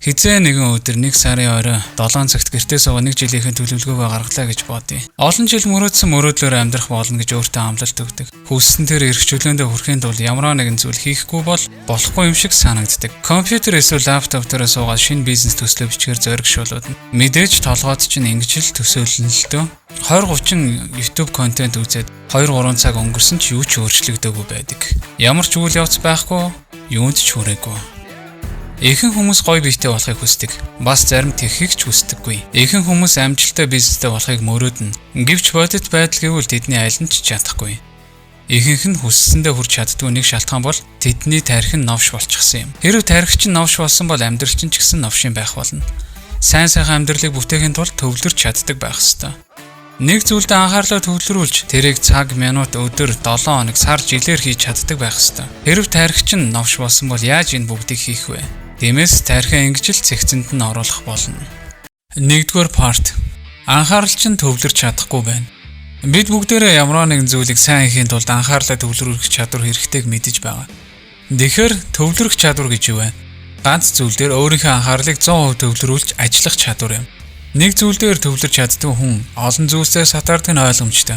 Хизээ нэгэн өдөр нэг сарын орой 7 цагт гэртээ суугаа нэг жилийнхэн төлөвлөгөөгөө гаргалаа гэж бодъё. Олон жил мөрөөдсөн мөрөөдлөөр амьдрах болно гэж өөртөө амлалт өгдөг. Хүссэн тэр эрх чөлөөндөө хүрэхийн тулд ямар нэгэн зүйл хийхгүй бол болохгүй юм шиг санагддаг. Компьютер эсвэл лаптоп дээр суугаад шинэ бизнес төслөө бичгээр зоригшуулууд. Мэдээж толгойд чинь ингэж л төсөөлнө л дөө. 20-30 YouTube контент үзээд 2-3 цаг өнгөрсөн ч юу ч өөрчлөгдөөгүй байдаг. Ямар ч үйл явц байхгүй, юунд ч хүрээгүй. Ихэнх хүмүүс гоё биетэй болохыг хүсдэг. Бас зарим тэрхийг ч хүсдэггүй. Ихэнх хүмүүс амжилттай бизнестэй болохыг мөрөөднө. Гэвч бодит байдал гэвэл тэдний аль нь ч чадахгүй. Ихэнх нь хүссэндээ хүрч чаддгүй нэг шалтгаан бол тэдний тархи нь новш болчихсон юм. Хэрв тархи чинь новш болсон бол амьдрал чинь ч гэсэн новшин байх болно. Сайн сайхан амьдралыг бүтээхийн тулд төвлөрч чаддаг байх ёстой. Нэг зүйлдээ анхаарлаа төвлөрүүлж тэрийг цаг, минут, өдөр, 7 хоног, сар, жилээр хийж чаддаг байх ёстой. Хэрв тархи чинь новш болсон бол яаж энэ бүгдийг хийх вэ? Тиймээс тархиа ингэж л цэгцэнд нь оруулах болно. Нэгдүгээр парт. Анхаарал чинь төвлөрч чадахгүй байна. Бид бүгдээрээ ямар нэгэн зүйлийг сайн хийхийн тулд анхаарлаа төвлөрүүлэх чадвар хэрэгтэйг мэдэж байгаа. Тэгэхээр төвлөрөх чадвар гэж юу вэ? Ганц зүйл дээр өөрийнхөө анхаарлыг 100% төвлөрүүлж ажиллах чадвар юм. Нэг зүйл дээр төвлөрч чаддаг хүн олон зүйлсээ сатаардаг нь ойлгомжтой.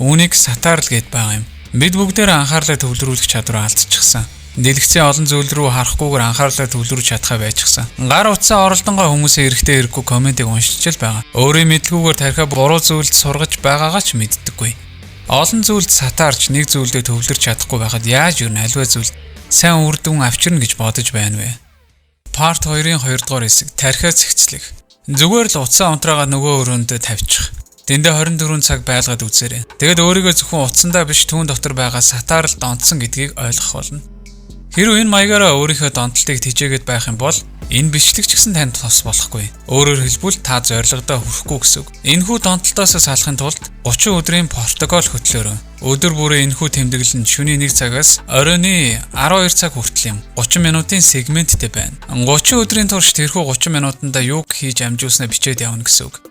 Үүнийг сатаарл гэд байгаа юм. Бид бүгдээрээ анхаарлаа төвлөрүүлэх чадвараа алдчихсан. Дэлгэцийн олон зүйл рүү харахгүйгээр анхаарлаа төвлөрүүлж чадхаа байчихсан. Гар утсаа оролдонгой хүмүүсийн эрэхтэй хэрэггүй комментиг уншиж л байгаа. Өөрийн мэдлгүйгээр тархиа буруу зүйлд сургаж байгаагаа ч мэддэггүй. Олон зүйлд сатаарч нэг зүйлдээ төвлөрч чадахгүй байхад яаж юу альва зүйлд сайн үр дүн авчирна гэж бодож байна вэ? Part 2-ын 2 дугаар хэсэг тархиа цэгцлэх. Зүгээр л утсаа унтраагаа нөгөө өрөөндөө тавьчих. Тэндээ 24 цаг байлгаад үзээрэй. Тэгэд өөрийгөө зөвхөн утсандаа биш түүн дотор байгаа сатаарл донтсон гэдгийг ойлгох болно. Хэрвээ энэ маягаараа өөрийнхөө донтолтыг тэжээгээд байх юм бол энэ бичлэг ч гэсэн танд тос болохгүй. Өөрөөр хэлбэл та зорилгодоо хүрэхгүй гэсэн үг. Энэхүү донтолтоос салахын тулд 30 өдрийн протокол хөтлөөрэй. Өдөр бүрийн энэхүү тэмдэглэл нь шөнийн 1 цагаас оройн 12 цаг хүртэл юм. 30 минутын сегменттэй байна. 30 өдрийн турш тэрхүү 30 минутанда юуг хийж амжуулснаа бичээд явна гэсэн үг.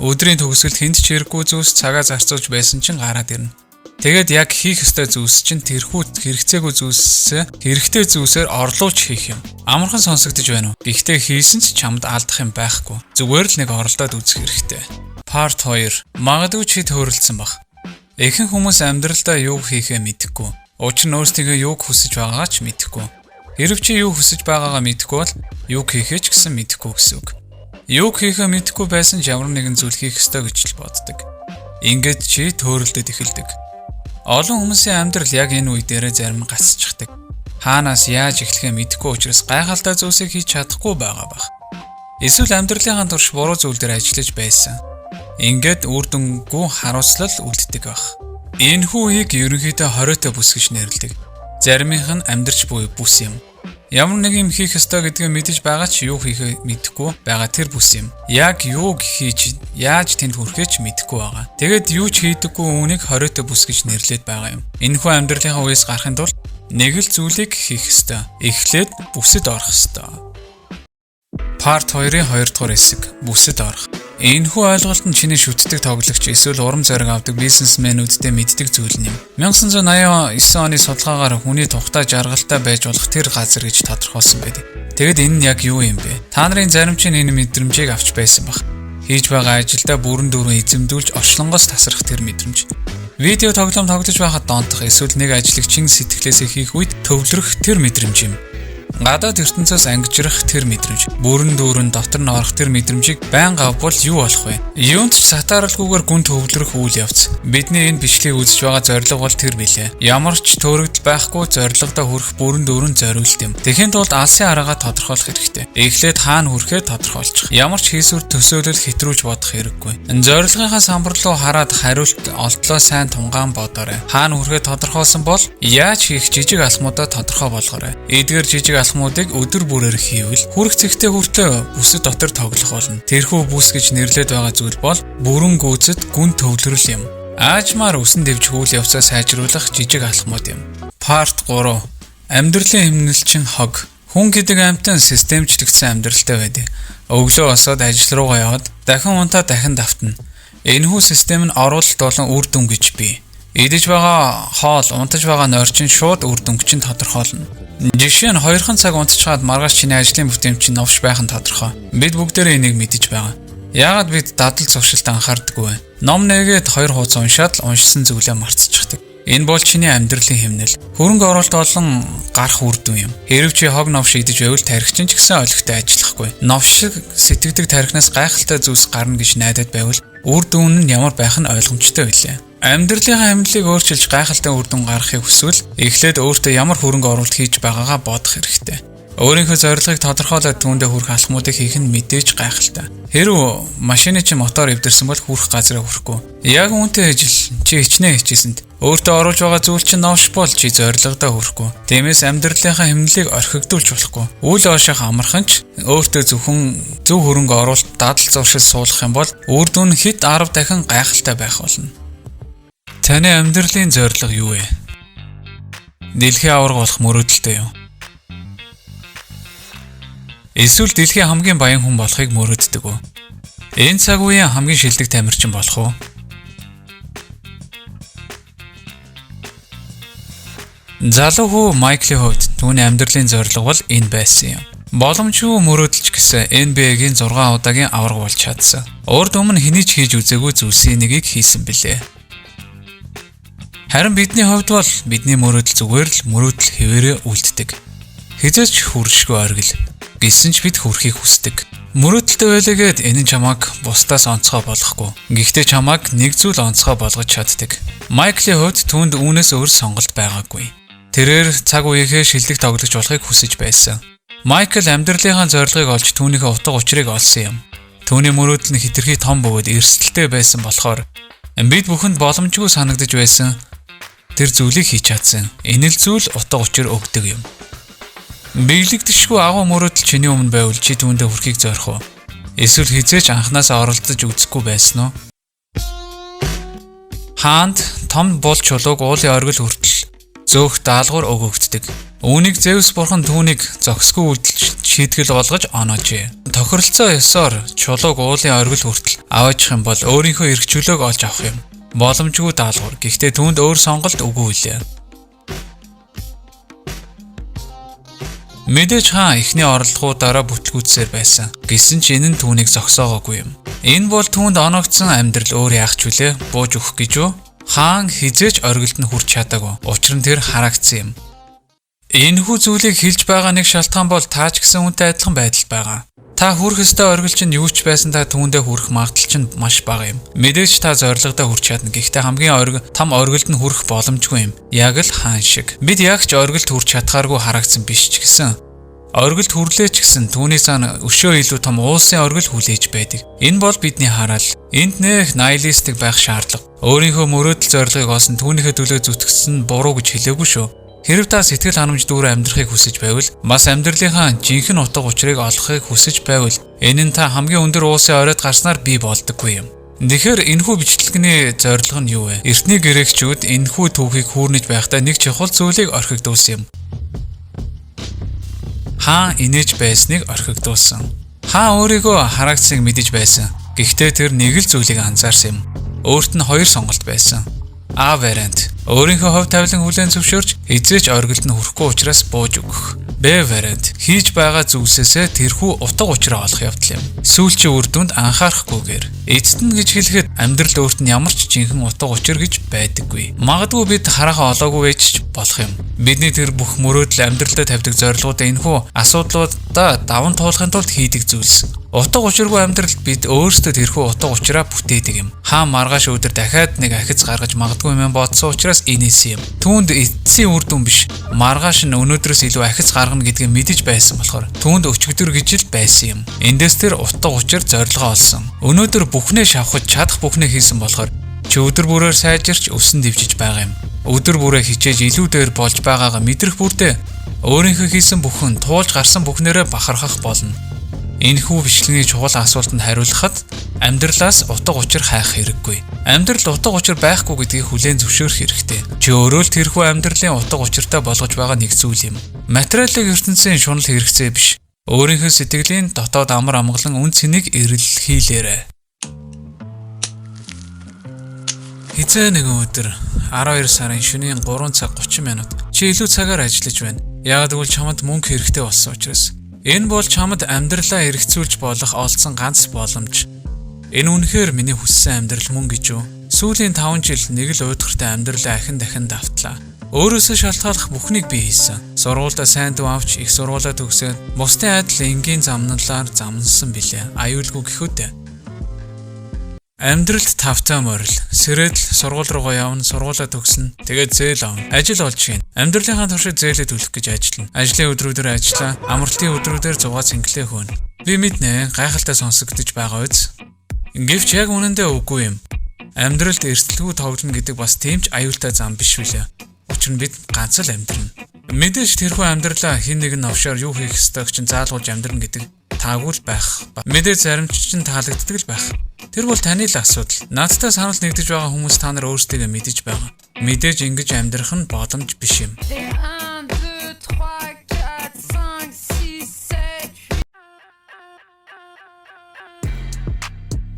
Өдрийн төгсгөлд хэнд ч хэрэггүй зүйлс цагаа зарцуулж байсан чинь гараад ирнэ. Тэгээд яг хийх ёстой зүйлс чинь тэрхүү хэрэгцээгүй зүйлсээ хэрэгтэй зүйлсээр орлуулж хийх юм. Амархан сонсогдож байна уу? Гэхдээ хийсэн ч чамд алдах юм байхгүй. Зүгээр л нэг оролдоод үзэх хэрэгтэй. Part 2. Магадгүй чи төөрөлдсөн баг. Ихэнх хүмүүс амьдралдаа юу хийхээ мэдэхгүй. Учир нь өөрсдөө юуг хүсэж байгаагаа ч мэдэхгүй. Хэрв чи юу хүсэж байгаагаа мэдэхгүй бол юу хийхээ ч гэсэн мэдэхгүй гэсэн үг. Юуг хийхээ мэдэхгүй байсан ч ямар нэгэн зүйл хийх ёстой гэж л боддог. Ингээд чи төөрөлдөд эхэлдэг. Олон хүмүүсийн амьдрал яг энэ үе дээрээ зарим гацчихдаг. Хаанаас яаж эхлэхээ мэдэхгүй учраас гайхалтай зүйлсийг хийж чадахгүй байгаа бах. Эсвэл амьдралынхаа турш буруу зүйл дээр ажиллаж байсан. Ингээд үр дүнгүй харуулслал үлддэг бах. Энэхүү үеийг ерөнхийдөө хориотой бүс гэж нэрлэдэг. Заримийнх нь амьдрч буй бүс юм. Ямар нэг юм хийх ёстой гэдгээ мэдэж байгаа ч юу хийхээ мэдэхгүй байгаа тэр бүс юм. Яг юуг хийж яаж тэнд хүрэхээ ч мэдэхгүй байгаа. Тэгэд юу ч хийдэггүй үүнийг хориотой бүс гэж нэрлэдэг байгаа юм. Энэхүү амьдралынхаа үеэс гарахын тулд нэг л зүйлийг хийх ёстой. Эхлээд бүсэд орох ёстой. Part 2-ын 2 дугаар хэсэг. Бүсэд орох. Энэхүү ойлголт нь чиний шүтдэг тоглогч эсвэл урам зориг авдаг бизнесмэнүүдтэй мэддэг зүйл юм. 1989 оны судалгаагаар хүний тухтай жаргалтай байж болох тэр газар гэж тодорхойлсон байдаг. Тэгэд энэ нь яг юу юм бэ? Та нарын зарим чинь энэ мэдрэмжийг авч байсан баг. Хийж байгаа ажилдаа бүрэн дүүрэн эзэмдүүлж орчлонгоос тасрах тэр мэдрэмж. Видео тоглоом тоглож байхад донтох эсвэл нэг ажлагчин сэтгэлээсээ хийх үед төвлөрөх тэр мэдрэмж юм. Гадаад ертөнцөөс ангижрах тэр мэдрэмж, бүрэн дүүрэн дотор нь орох тэр мэдрэмжийг байнга авбал юу болох вэ? Юунд ч сатааралгүйгээр гүн төвлөрөх үйл явц. Бидний энэ бичлэгийг үзэж байгаа зорилго бол тэр билээ. Ямар ч төөрөгдөл байхгүй зорилгодоо хүрэх бүрэн дүүрэн зориулт юм. Тэхийн тулд алсын араагаа тодорхойлох хэрэгтэй. Эхлээд хаана хүрэхээ тодорхойлчих. Ямар ч хийсвэр төсөөлөл хэтрүүлж бодох хэрэггүй. Зорилгынхаа самбар руу хараад хариулт олдлоо сайн тунгаан бодоорой. Хаана хүрэхээ тодорхойлсон бол яаж хийх жижиг алхмуудаа тодорхой болгоорой. Эдгээр жижиг алхмуудыг өдөр бүрээр хийвэл хүрэх зэгтээ хүртээ бүсэд дотор тоглох болно. Тэрхүү бүс гэж нэрлэдэг байгаа зүйл бол бүрэн гүйцэд гүн төвлөрөл юм. Аажмаар үсэн дэвжих үйл явцаа сайжруулах жижиг алхмууд юм. Part 3. Амьдралын хэмнэлчин хог. Хүн гэдэг амьтан системчлэгдсэн амьдралтай байдаг. Өглөө босоод ажил руугаа яваад дахин унтаа дахин давтана. Энэхүү систем нь оруулалт болон үр дүн гэж бий. Идэж байгаа хоол, унтаж байгаа нойрчин шууд үр дүнг чинь тодорхойлно. Жишээ нь 2 цаг унтчихад маргааш чиний ажлын бүтээмж чинь новш байх нь тодорхой. Бид бүгдээрээ энийг мэдэж байгаа. Яагаад бид дадал зуршилт анхаардаггүй вэ? Ном нэгээд 2 хуудас уншаад л уншсан зүйлээ мартчихдаг. Энэ бол чиний амьдралын хэмнэл. Хөрөнгө оруулалт болон гарах үр дүн юм. Хэрв чи хог новш идэж байвал тархичин ч гэсэн олигтой ажиллахгүй. Новш сэтгэдэг тархинаас гайхалтай зүйлс гарна гэж найдаад байвал үр дүн нь ямар байх нь ойлгомжтой билээ. Амьдралынхаа хэмнэлийг өөрчилж гайхалтай үр дүн гаргахыг хүсвэл эхлээд өөртөө ямар хөрөнгө оруулалт хийж байгаагаа бодох хэрэгтэй. Өөрийнхөө зорилгыг тодорхойлоод түүндээ хүрэх алхмуудыг хийх нь мэдээж гайхалтай. Хэрв машины чи мотор эвдэрсэн бол хүрэх газараа хүрэхгүй. Яг үүнтэй ажил чи хичнээн хичээсэнд өөртөө оруулж байгаа зүйл чинь новш бол чи зорилгодоо хүрэхгүй. Тиймээс амьдралынхаа хэмнэлийг орхигдуулж болохгүй. Үл ооших амархан ч өөртөө зөвхөн зөв хөрөнгө оруулалт дадал зуршил суулгах юм бол үр дүн хэд 10 дахин гайхалтай байх болно. Таны амьдралын зорилго юу вэ? Дэлхийн аварга болох мөрөөдөлтэй юу? Эсвэл дэлхийн хамгийн баян хүн болохыг мөрөөддөг үү? Энэ цаг үеийн хамгийн шилдэг тамирчин болох уу? Залуу хүү Майклийн хувьд түүний амьдралын зорилго бол энэ байсан юм. Боломжгүй мөрөөдөлч гэсэн NBA-гийн 6 удаагийн аварга болж чадсан. Урд өмнө хэний ч хийж үзээгүй зүйлсийн нэгийг хийсэн билээ. Харин бидний хувьд бол бидний мөрөөдөл зүгээр л мөрөөдөл хэвээрээ үлддэг. Хизээч хүршгүй оргил. Гэсэн ч бид хүрэхийг хүсдэг. Мөрөөдөлтэй байлгээд энэ нь чамайг бусдаас онцгой болгохгүй. Гэхдээ чамайг нэг зүйл онцгой болгож чаддаг. Майклийн хувьд түүнд үүнээс өөр сонголт байгаагүй. Тэрээр цаг үеийнхээ шилдэг тоглогч болохыг хүсэж байсан. Майкл амьдралынхаа зорилгыг олж түүнийхээ утга учирыг олсон юм. Түүний мөрөөдөл нь хэтэрхий том бөгөөд эрсдэлтэй байсан болохоор бид бүхэнд боломжгүй санагдаж байсан тэр зүйлийг хийж чадсан. Энэ л зүйл утга учир өгдөг юм. Биелэгдэшгүй агуу мөрөөдөл чиний өмнө байвал чи түүндээ хүрэхийг зорих уу? Эсвэл хизээч анханасаа оролцож үзэхгүй байсан уу? Хаанд том бул чулууг уулын оргил хүртэл зөөх даалгавар өгөгддөг. Үүнийг Зевс бурхан түүнийг зохисгүй үйлдэл шийтгэл болгож оноожээ. Тохиролцоо ёсоор чулууг уулын оргил хүртэл аваачих юм бол өөрийнхөө эрх чөлөөг олж авах юм. Боломжгүй даалгавар. Гэхдээ түүнд өөр сонголт үгүй лээ. Мэдээж хаан эхний орлогуудаараа бүтлгүүцсээр байсан. Гэсэн ч энэ нь түүнийг зогсоогоогүй юм. Энэ бол түүнд оногдсон амьдрал өөр яах ч вүлээ бууж өгөх гэж үү? Хаан хизээч оргилд нь хүрч чадаагүй. Учир нь тэр харагдсан юм. Энэхүү зүйлийг хэлж байгаа нэг шалтгаан бол та ч гэсэн үнтэй адилхан байдалд байгаа. Та хүрэх ёстой оргил чинь юу ч байсан та түүндээ хүрэх магадлал чинь маш бага юм. Мэдээж та зорилгодоо хүрч чадна. Гэхдээ хамгийн том оргилд нь хүрэх боломжгүй юм. Яг л хаан шиг. Бид яг ч оргилд хүрч чадхааргүй харагдсан биш ч гэсэн оргилд хүрлээ ч гэсэн түүний цаана өшөө илүү том уулсын оргил хүлээж байдаг. Энэ бол бидний хараал. Энд нэх нигилистик байх шаардлага. Өөрийнхөө мөрөөдөл зорилгыг олсон түүнийхээ төлөө зүтгэсэн буруу гэж хэлээгүй шүү. Хэрв та сэтгэл ханамж дүүрэн амьдрахыг хүсэж байвал бас амьдралынхаа жинхэнэ утга учирыг олохыг хүсэж байвал энэ нь та хамгийн өндөр уулсын оройд гарснаар бий болдоггүй юм. Тэгэхээр энэхүү бичлэгний зорилго нь юу вэ? Эртний грекчүүд энэхүү түүхийг хүүрнэж байхдаа нэг чухал зүйлийг орхигдуулсан юм. Хаан инээж байсныг орхигдуулсан. Хаан өөрийгөө харагдсаныг мэдэж байсан. Гэхдээ тэр нэг л зүйлийг анзаарсан юм. Өөрт нь 2 сонголт байсан. А вариант. Өөрийнхөө хувь тавилан хүлээн зөвшөөрч эзээч оргилд нь хүрэхгүй учраас бууж өгөх. Б вариант. Хийж байгаа зүйлсээсээ тэрхүү утга учираа олох явдал юм. Сүүлчийн үр дүнд анхаарахгүйгээр эцэд нь гэж хэлэхэд амьдрал өөрт нь ямар ч жинхэнэ утга учир гэж байдаггүй. Магадгүй бид харахаа олоогүй байж ч болох юм. Бидний тэр бүх мөрөөдөл амьдралдаа тавьдаг зорилгоудаа энэхүү асуудлуудаа даван туулахын тулд хийдэг зүйлс. Утга учиргүй амьдралд бид өөрсдөө тэрхүү утга учираа бүтээдэг юм. Хаан маргааш өдөр дахиад нэг ахиц гаргаж магадгүй юм бодсон учраас инээсэн юм. Түүнд эцсийн үр дүн биш. Маргааш нь өнөөдрөөс илүү ахиц гаргана гэдгийг мэдэж байсан болохоор түүнд өчигдөр гэж л байсан юм. Эндээс тэр утга учир зорилгоо олсон. Өнөөдөр бүхнээ шавхаж чадах бүхнээ хийсэн болохоор чи өдөр бүрээр сайжирч өсөн дэвжиж байгаа юм. Өдөр бүрээ хичээж илүү дээр болж байгаагаа мэдрэх бүрдээ өөрийнхөө хийсэн бүхэн туулж гарсан бүхнээрээ бахархах болно. Энэхүү бичлэгийн чухал асуултанд хариулахад амьдралаас утга учир хайх хэрэггүй. Амьдрал утга учир байхгүй гэдгийг хүлээн зөвшөөрөх хэрэгтэй. Чи өөрөө л тэрхүү амьдралын утга учиртай болгож байгаа нэг зүйл юм. Материалын ертөнцийн шунал хэрэгцээ биш. Өөрийнхөө сэтгэлийн дотоод амар амгалан үн цэнийг эрэлхийлээрэй. Хизээ нэгэн өдөр 12 сарын шөнийн 3 цаг 30 минут чи илүү цагаар ажиллаж байна. Яг тэгвэл чамд мөнгө хэрэгтэй болсон учраас. Энэ бол чамд амьдралаа эргэцүүлж болох олдсон ганц боломж. Энэ үнэхээр миний хүссэн амьдрал мөн гэж үү? Сүүлийн 5 жил нэг л уйдгартай амьдралаа ахин дахин давтлаа. Өөрөөсөө шалтгааллах бүхнийг би хийсэн. Сургуультай сайн дүү авч их сургуулаа төгсөөд бусдын адил энгийн замналаар замнасан билээ. Аюулгүй гэхүүтэй. Амьдралд тавтай морил. Сэрэл сургууль руугаа явна, сургуулаа төгснө. Тэгээд зээл авна. Ажил олж гин. Амьдралынхаа туршид зээлээ төлөх гэж ажиллана. Ажлын өдрүүдээр ажиллаа, амралтын өдрүүдээр зугаа цэнгэлээ хөөнө. Би мэднэ, гайхалтай сонсогдож байгаа үз. Гэвч яг үнэндээ үгүй юм. Амьдралд эрсдэлгүй тоглоно гэдэг бас тийм ч аюултай зам биш үлээ. Учир нь бид ганц л амьдрна. Мэдээж тэрхүү амьдралаа хин нэгэн новшоор юу хийх ёстойг чинь заалгуулж амьдрна гэдэг таагүй л байх. Мэдээж заримч чинь таалагддаг л байх. Тэр бол таны л асуудал. Наадтай санал нэгдэж байгаа хүмүүс та нар өөрсдөө мэдэж байгаа. Мэдээж ингэж амьдрах нь боломж биш юм.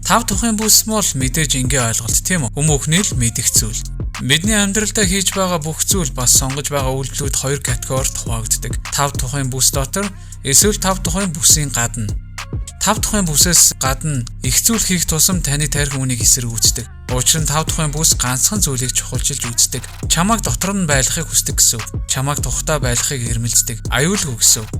Тав тухайн бүс мол мэдээж ингээ ойлголт тийм үү? Хүмүүхний л мэдих зүйл. Бидний амьдралдаа хийж байгаа бүх зүйл бас сонгож байгаа үйлдэлүүд хоёр категорид хуваагддаг. Тав тухайн бүс дотор эсвэл тав тухайн бүсийн гадна. Тав тухайн бүсээс гадна их зүйл хийх тусам таны тарих үнийг эсэргүүцдэг. Учир нь тав тухайн бүс ганцхан зүйлийг чухалчилж үздэг. Чамайг дотор нь байлгахыг хүсдэг гэсэн үг. Чамайг тухтай байлгахыг эрмэлздэг. Аюулгүй гэсэн үг.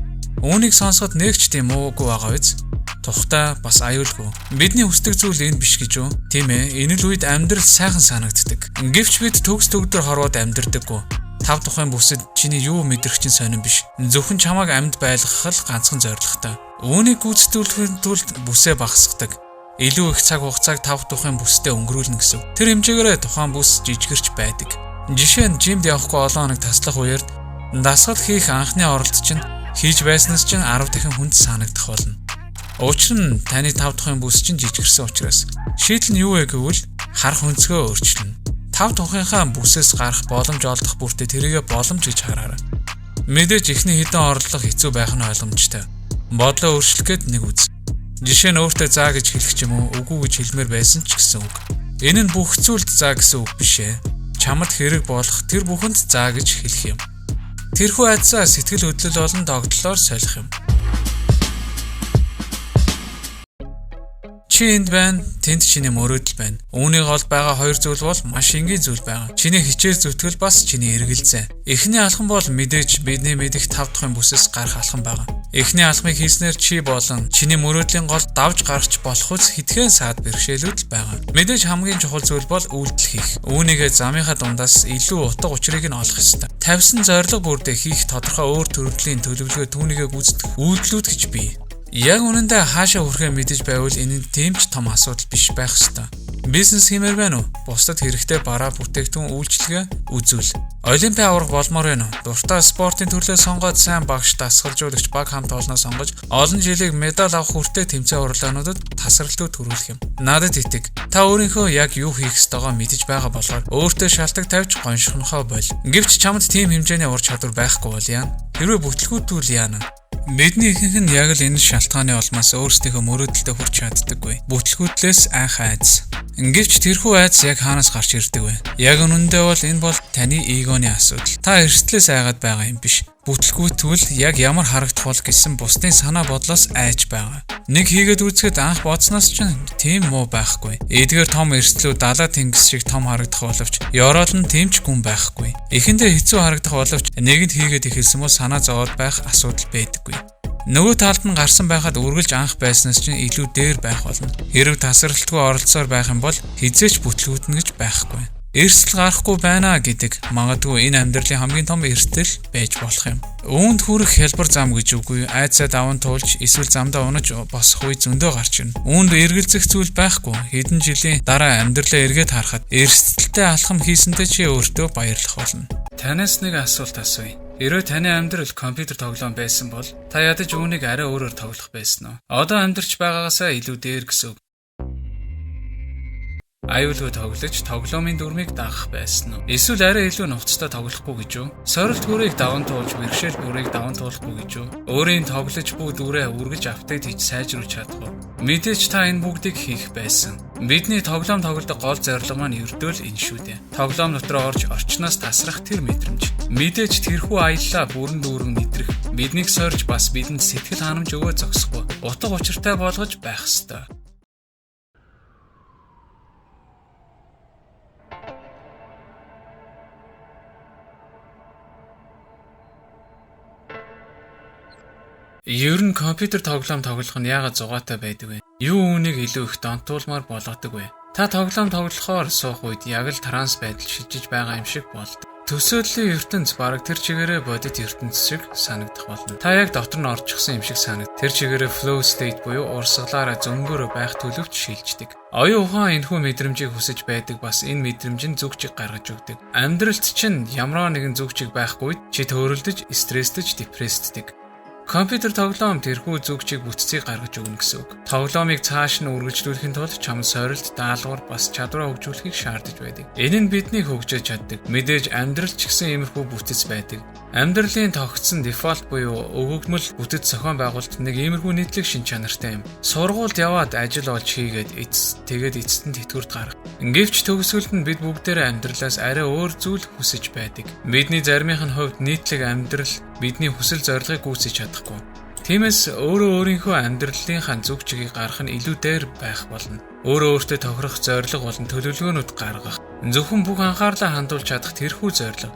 Үүнийг сонсоход нэг ч тийм уугүй байгаа биз? Тухтай бас аюулгүй. Бидний хүсдэг зүйл энэ биш гэж үү? Тийм ээ. Энэ л үед амьдрал сайхан санагддаг. Гэвч бид төгс төгдөр хорвоод амьдрдаггүй. Тав тухайн бүсэд чиний юу мэдрэх чинь сонирн биш. Зөвхөн чамайг амьд байлгах л ганцхан зорилготой. Үүнийг гүйцэтгүүлэхэд тулд бүсээ багасгадаг. Илүү их цаг хугацааг тав тухайн бүсдээ өнгөрүүлнэ гэсэн. Тэр хэмжээгээр тухайн бүс жижигэрч байдаг. Жишээ нь жимд явахгүй олон хоног таслах үеэр дасгал хийх анхны оролт чинь хийж байснаас чинь 10 дахин хүнд санагдах болно. Учир нь таны тав тухайн бүс чинь жижигэрсэн учраас. Шийдэл нь юу вэ гэвэл харах өнцгөө өөрчилнө. Тав тухайнхаа бүсээс гарах боломж олдох бүртээ тэрийгэ боломж гэж хараарай. Мэдээж ихний хідэн орлого хэцүү байх нь ойлгомжтой. Бодлоо өөрчлөх гээд нэг үз. Жишээ нь өөртөө заа гэж хэлэх ч юм уу, үгүй гэж хэлмээр байсан ч гэсэн үг. Энэ нь бүх зүйлд заа гэсэн үг биш ээ. Чамд хэрэг болох тэр бүхэнд заа гэж хэлэх юм. Тэрхүү айдсаа сэтгэл хөдлөл болон догтлоор солих юм. Чи энд байна, тэнд чиний мөрөөдөл байна. Үүнийг олд байгаа хоёр зүйл бол маш энгийн зүйл байгаа. Чиний хичээл зүтгэл бас чиний эргэлзээ. Эхний алхам бол мэдээж бидний мэдих тав тухайн бүсээс гарах алхам байгаа. Эхний алхмыг хийснээр чи болон чиний мөрөөдлийн гол давж гарч болох үс хитгэн саад бэрхшээлүүд байгаа. Мэдээж хамгийн чухал зүйл бол үйлдэл хийх. Үүнийгээ замынхаа дундаас илүү утга учирыг нь олох ёстой. Тавьсан зорилго бүрдээ хийх тодорхой өөр төрлийн төлөвлөгөө түүнийгээ гүйцэтгэх үйлдэлүүд гэж бий. Яг үнэндээ хаашаа хүрэхээ мэдэж байвал энэ тийм ч том асуудал биш байх ёстой. Бизнес хиймээр байна уу? Бусдад хэрэгтэй бараа бүтээгдэхүүн үйлчилгээ үзүүл. Олимпийн аварга болмоор байна уу? Дуртай спортын төрлөө сонгоод сайн багш дасгалжуулагч баг хамт олноо сонгож олон жилийг медаль авах хүртэл тэмцээн урлагуудад тасралтууд төрүүлэх юм. Надад итэг. Та өөрийнхөө яг юу хийх ёстойгоо мэдэж байгаа болохоор өөртөө шалтгаан тавьж гоншихнохоо боль. Гэвч чамд тийм хэмжээний ур чадвар байхгүй бол яана? Хэрвээ бүтлгүүтүүл яана? Бидний ихэнх нь яг л энэ шалтгааны улмаас өөрсдийнхөө мөрөөдөлтөд хүрч чаддаггүй. Бүтлгүүтлээс айх айдас. Гэвч тэрхүү айдас яг хаанаас гарч ирдэг вэ? Яг үнэндээ бол энэ бол таны эгоны асуудал. Та эрсдлээс айгаад байгаа юм биш. Бүтлгүүтвэл яг ямар харагдах бол гэсэн бусдын санаа бодлоос айж байгаа. Нэг хийгээд үзэхэд анх бодсноос ч тийм муу байхгүй. Эдгээр том эрсдлүүд далаа тэнгис шиг том харагдах боловч ёроол нь тийм ч гүн байхгүй. Эхэндээ хэцүү харагдах боловч нэгэнд хийгээд эхэлсэн бол санаа зовоод байх асуудал байдаггүй. Нөгөө талд нь гарсан байхад үргэлж анх байснаас чинь илүү дээр байх болно. Хэрэг тасралтгүй оролцоор байх юм бол хизээч бүтлгүүтнэ гэж байхгүй. Эрсдэл гарахгүй байна гэдэг магадгүй энэ амьдралын хамгийн том эрсдэл байж болох юм. Үүнд хүрэх хялбар зам гэж үгүй. Айдсаа даван туулж эсвэл замдаа унаж босох үе зөндөө гарч ирнэ. Үүнд эргэлзэх зүйл байхгүй. Хэдэн жилийн дараа амьдралаа эргээд харахад эрсдэлтэй алхам хийсэндээ чи өөртөө баярлах болно. Танаас нэг асуулт асууя. Хэрвээ таны амьдрал компьютер тоглоом байсан бол та ядаж үүнийг арай өөрөөр тоглох байсан уу? Одоо амьдарч байгаагаасаа илүү дээр гэсэн үг. Аюулгүй тоглож тоглоомын дүрмийг даах байсан уу? Эсвэл арай илүү нухацтай тоглохгүй гэж үү? Сорилт бүрийг даван туулж, бэрхшээл бүрийг даван туулахгүй гэж үү? Өөрийн тоглож буй дүрээ үргэж апдейт хийж сайжруулж чадах уу? Мэдээж та энэ бүгдийг хийх байсан. Бидний тоглоом тоглодог гол зорилго маань ердөө л энэ шүү дээ. Тоглоом дотроо орж орчноос тасрах тэр мэдрэмж. Мэдээж тэрхүү аяллаа бүрэн дүүрэн мэдрэх. Биднийг сорж бас бидэнд сэтгэл ханамж өгөө зогсохгүй. Утга учиртай болгож байх ёстой. Ер нь компьютер тоглоом тоглох нь яагаад зугаатай байдаг вэ? Юу үүнийг илүү их донтуулмаар болгодог вэ? Та тоглоом тоглохоор суух үед яг л транс байдал шижиж байгаа юм шиг болдог. Төсөөллийн ертөнц бараг тэр чигээрээ бодит ертөнц шиг санагдах болно. Та яг дотор нь орчихсон юм шиг санагд. Тэр чигээрээ flow state буюу урсгалаараа зөнгөөр байх төлөвч шилждэг. Оюун ухаан энэхүү мэдрэмжийг хүсэж байдаг, бас энэ мэдрэмж нь зүгчийг гаргаж өгдөг. Амьдралд чинь ямар нэгэн зүгчийг байхгүй чи төөрөлдөж, стрессдэж, депрессддэг. Компьютер тоглоом тэрхүү зүгчийг бүтцийг гаргаж өгнө гэсэн үг. Тоглоомыг цааш нь үргэлжлүүлэхийн тулд чамд сорилт, даалгавар бас чадвараа хөгжүүлэхийг шаардаж байдаг. Энэ нь биднийг хөгжөөж чаддаг. Мэдээж амьдрал ч гэсэн иймэрхүү бүтэц байдаг. Амьдралын тогтсон дефолт буюу өгөгдмөл бүтэц зохион байгуулалт нэг иймэрхүү нийтлэг шин чанартай юм. Сургуульд яваад ажил олж хийгээд тэгээд эцэст нь тэтгэврт гарах. Гэвч төгсгөлд нь бид бүгдээрээ амьдралаас арай өөр зүйл хүсэж байдаг. Бидний заримынх нь хувьд нийтлэг амьдрал бидний хүсэл зорилгыг гүйцэж чадахгүй. Тиймээс өөрийнхөө амьдралынхаа зүг чигийг гаргах нь илүү дээр байх болно. Өөртөө тохирох зорилго болон төлөвлөгөөнүүд гаргах. Зөвхөн бүх анхаарлаа хандуулж чадах тэрхүү зорилго.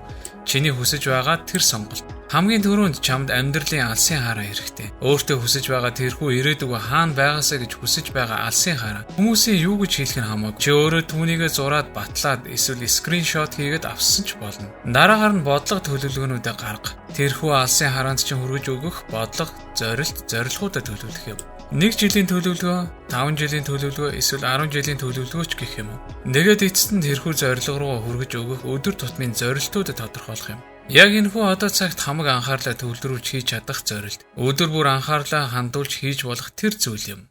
Чиний хүсэж байгаа тэр сонголт. Хамгийн түрүүнд чамд амьдралын алсын хараа хэрэгтэй. Өөртөө хүсэж байгаа тэрхүү ирээдүгөө хаана байгаасаа гэж хүсэж байгаа алсын хараа. Хүмүүсийн юу гэж хэлэх нь хамаагүй. Чи өөрөө түүнийгээ зураад батлаад эсвэл скриншот хийгээд авсан ч болно. Дараагаар нь бодлого төлөвлөгөөнүүдээ гарга. Тэрхүү алсын хараанд чинь хүргэж өгөх бодлого, зорилгоудаа төлөвлөх юм. 1 жилийн төлөвлөгөө, 5 жилийн төлөвлөгөө, эсвэл 10 жилийн төлөвлөгөөч гэх юм уу. Нэгэд эцэст нь тэрхүү зорилго руу хүргэж өгөх өдөр тутмын зорилтуудад тодорхойлох юм. Яг энэхүү одоо цагт хамаг анхаарлаа төвлөрүүлж хийж чадах зорилт. Өдөр бүр анхаарлаа хандуулж хийж болох тэр зүйл юм.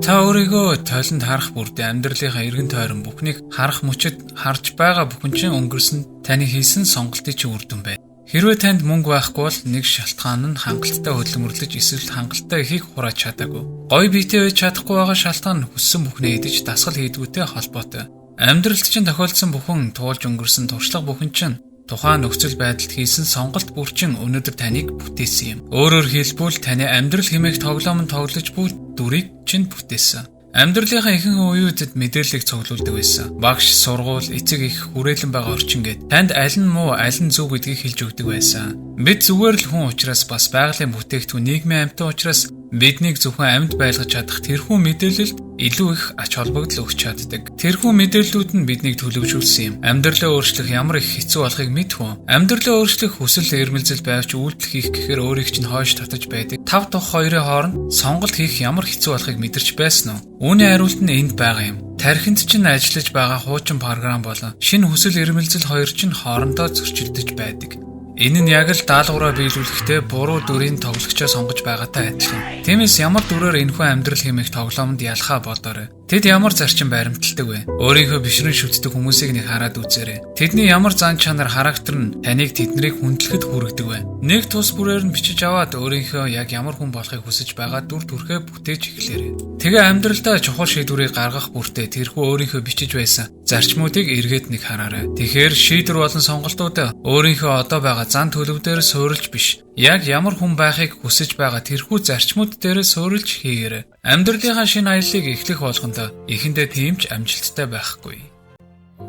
Та өөрийгөө тойлонд харах бүрдээ амьдралынхаа эргэн тойрон бүхнийг харах мөчөд харж байгаа бүхэн чинь өнгөрсөн таны хийсэн сонголтын чинь үр дүн байна. Хэрвээ танд мөнгө байхгүй бол нэг шалтгаан нь хангалттай хөдөлмөрлөж эсвэл хангалттай ихийг хурааж чадаагүй. Гой биетэй байж чадахгүй байгаа шалтгаан нь хүссэн бүхнээ идэж дасгал хийдгүүтэй холбоотой. Амьдралд чинь тохиолдсон бүхэн туулж өнгөрсөн туршлага бүхэн чинь тухайн нөхцөл байдалд хийсэн сонголт бүрчин өнөөдөр таныг бүтээсэн юм. Өөрөөр хэлбэл таны амьдрал хэмээх тоглоом нь тоглож буй дүрийг чинь бүтээсэн. Амьдралынхаа ихэнх үеүүдэд мэдээллийг цуглуулдаг байсан. Багш, сургууль, эцэг эх, хүрээлэн байгаа орчин гээд танд аль нь муу, аль нь зөв гэдгийг хэлж өгдөг байсан. Бид зүгээр л хүн учраас бас байгалийн бүтээгдэхүүн нийгмийн амьтан учраас биднийг зөвхөн амьд байлгаж чадах тэрхүү мэдээлэлд илүү их ач холбогдол өгч чаддаг. Тэрхүү мэдээллүүд нь биднийг төлөвшүүлсэн юм. Амьдралаа өөрчлөх ямар их хэцүү болохыг мэдхүү. Амьдралаа өөрчлөх хүсэл эрмэлзэл байвч үйлдэл хийх гэхээр өөрийг чинь хойш татаж байдаг. 5 дахь хоёрын хооронд сонголт хийх ямар хэцүү болохыг мэдэрч байсан уу? Үүний хариулт нь энд байгаа юм. Тархинд чинь ажиллаж байгаа хуучин програм болон шинэ хүсэл эрмэлзэл хоёр чинь хоорондоо зөрчилдөж байдаг. Энэ нь яг л даалгавраа биелүүлэхдээ буруу дүрийн тоглогчоо сонгож байгаатай адилхан. Тиймээс ямар дүрээр энэхүү амьдрал хэмээх тоглоомд ялхаа бодоорой. Тэд ямар зарчим баримталдаг вэ? Өөрийнхөө бишрэн шүтдэг хүмүүсийг нэг хараад үзээрэй. Тэдний ямар зан чанар, характер нь таныг тэднийг хүндлэхэд хүргэдэг вэ? Нэг тус бүрээр нь бичиж аваад өөрийнхөө яг ямар хүн болохыг хүсэж байгаа дүр төрхөө бүтээж эхлээрэй. Тэгээ амьдралдаа чухал шийдвэрийг гаргах бүртээ тэрхүү өөрийнхөө бичиж байсан зарчмуудыг эргээд нэг хараарай. Тэгэхээр шийдвэр болон сонголтуудаа өөрийнхөө одоо байгаа зан төлөв дээр суурилж биш, яг ямар хүн байхыг хүсэж байгаа тэрхүү зарчмууд дээр суурилж хийгээрэй. Амьдралынхаа шинэ аяллыг эхлэх болгондоо эхэндээ тийм ч амжилттай байхгүй.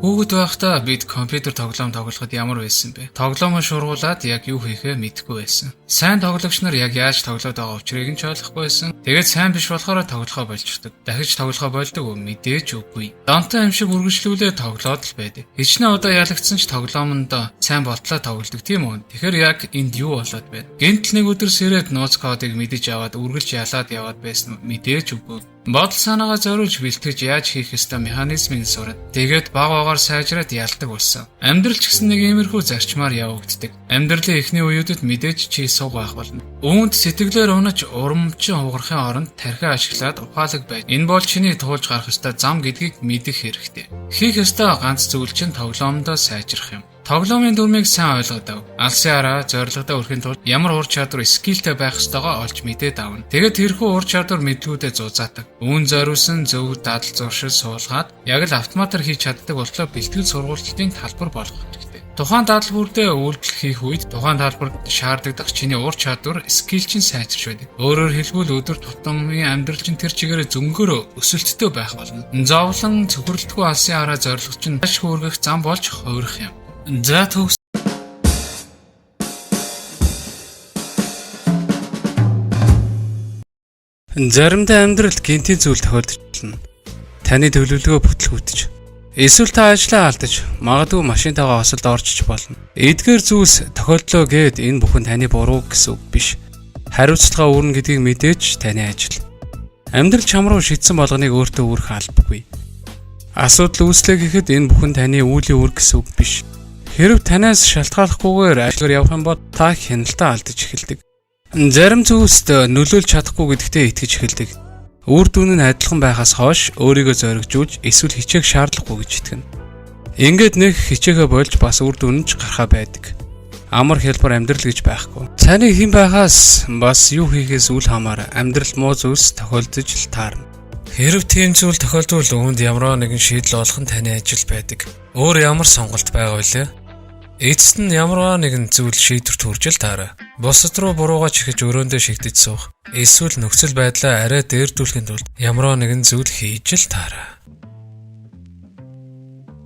Хүүхэд байхдаа бид компьютер тоглоом тоглоход ямар байсан бэ? Тоглоомоо шургуулад яг юу хийхээ мэдэхгүй байсан. Сайн тоглогч нар яг яаж тоглоод байгаа учрыг нь ч ойлгохгүй байсан. Тэгээд сайн биш болохоор тоглохоо болчихдог. Дахиж тоглохоо болдог уу? Мэдээж үгүй. Донтой юм шиг үргэлжлүүлээ тоглоод л байдаг. Хичнээн удаа ялагдсан ч тоглоомонд сайн болтлоо тоглодог тийм үү? Тэгэхээр яг энд юу болоод байна? Гэнтэл нэг өдөр сэрээд нууц кодыг мэдэж аваад үргэлж ялаад яваад байсан нь мэдээж үгүй. Бодол санаагаа зориулж бэлтгэж яаж хийх ёстой механизмыг сураад тэгээд баг багаар сайжраад ялдаг болсон. Амьдрал ч гэсэн нэг иймэрхүү зарчмаар явагддаг. Амьдралын эхний үеүүдэд мэдээж чи суг байх болно. Үүнд сэтгэлээр унаж урамчин хугарахын оронд тархиа ашиглаад ухаалаг байж. Энэ бол чиний туулж гарах ёстой зам гэдгийг мэдэх хэрэгтэй. Хийх ёстой ганц зүйл чинь тоглоомдоо сайжрах юм. Тоглоомын дүрмийг сайн ойлгоод ав. Алсын араа зорилгодоо хүрэхин тулд ямар ур чадвар скиллтэй байх ёстойгоо олж мэдээд авна. Тэгээд тэрхүү ур чадвар мэдлгүүдэд зузаадаг. Үүн зориулсан зөв дадал зуршил суулгаад яг л автоматар хийж чаддаг болтлоо бэлтгэл сургалтын талбар болгох хэрэгтэй. Тухайн дадлбүрдээ үйлдэл хийх үед тухайн талбарт шаарддаг чиний ур чадвар скилл чинь сайжирч байдаг. Өөрөөр хэлбэл өдөр тутмын амьдрал чинь тэр чигээрээ зөнгөөр өсөлттэй байх болно. Зовлон цөхрөлтгүй алсын араа зорилго чинь маш хөөргөх зам болж хувирах юм. За төгс заримдаа амьдралд гинтийн зүйл тохиолдож болно. Таны төлөвлөгөө бүтлгүүтэж, эсвэл та ажлаа алдаж, магадгүй машинтайгаа осолд орчиж болно. Эдгээр зүйлс тохиолдлоо гэд энэ бүхэн таны буруу гэсэн үг биш. Хариуцлага үүрнэ гэдгийг мэдээж таны ажил. Амьдрал чам руу шийдсэн болгоныг өөртөө үүрэх албагүй. Асуудал үүслэ гэхэд энэ бүхэн таны үеийн үр гэсэн үг биш. Хэрв танаас шалтгааллахгүйгээр ажлаар явах юм бол та хяналтаа алдаж эхэлдэг. Зарим зүйлст нөлөөлж чадахгүй гэдэгтээ итгэж эхэлдэг. Үр дүн нь адилхан байхаас хойш өөрийгөө зоригжуулж эсвэл хичээх шаардлагагүй гэж итгэнэ. Ингээд нэг хичээгээ болж бас үр дүн ч гарахаа байдаг. Амар хэлбэр амьдрал гэж байхгүй. Цааны хэн байхаас бас юу хийхээс үл хамааран амьдрал муу зүйлс тохиолдож л таарна. Хэрв тийм зүйл тохиолдвол үүнд ямар нэгэн шийдэл олох нь таны ажил байдаг. Өөр ямар сонголт байгаа вэ? Эцэст нь ямар нэгэн зүйл шийдвэрт хүрж л таарай. Бусад руу буруугаа чихэж өрөөндөө шигдэж суух. Эсвэл нөхцөл байдлаа арай дээрдүүлэхэд тулд ямар нэгэн зүйл хийж л таарай.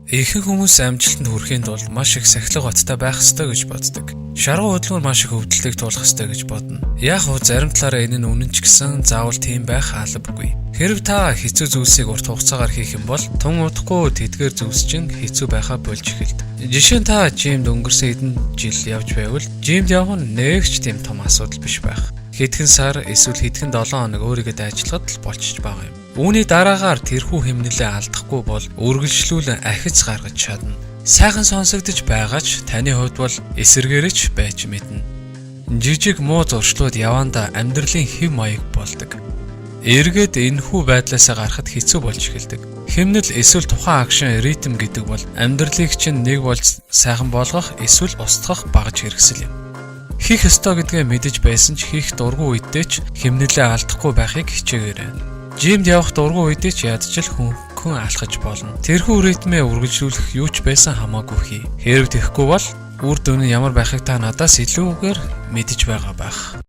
Ихэнх хүмүүс амжилтанд хүрэхийн тулд маш их сахилга баттай байх ёстой гэж боддог. Шаргуу хөдөлмөр маш их өвдөлтийг туулах ёстой гэж бодно. Яг уу зарим талаараа энэ нь үнэн ч гэсэн заавал тийм байх албагүй. Хэрв та хэцүү зүйлсийг урт хугацаагаар хийх юм бол тун удахгүй тэдгээр зүйлс чинь хэцүү байхаа болж эхэлдэг. Жишээ нь та жимд өнгөрсөн хэдэн жил явж байвал жимд явах нь нэг ч тийм том асуудал биш байх. Хэдхэн сар эсвэл хэдхэн 7 хоног өөрийгөө дайжлахад л болчихж байгаа юм. Үүний дараагаар тэрхүү хэмнэлээ алдахгүй бол үргэлжлүүлэн ахиц гаргаж чадна. Сайхан сонсогдож байгаа ч таны хувьд бол эсэргээрч байж мэднэ. Жижиг муу зуршлууд явандаа амьдралын хэв маяг болдог. Эргээд энэхүү байдлаасаа гарахад хэцүү болж эхэлдэг. Хэмнэл эсвэл тухайн акшн ритм гэдэг бол амьдралыг чинь нэг болж сайхан болгох эсвэл устгах багж хэрэгсэл юм. Хийх ёстой гэдгээ мэдэж байсан ч хийх дургүй үедээ ч хэмнэлээ алдахгүй байхыг хичээгээрэй. Жимд явах дургүй үедээ ч ядчил хүн алхаж болно. Тэрхүү ритмээ үргэлжлүүлэх юу ч байсан хамаагүй хий. Хэрв тэхгүй бол үр дүн нь ямар байхыг та надаас илүүгээр мэдэж байгаа байх.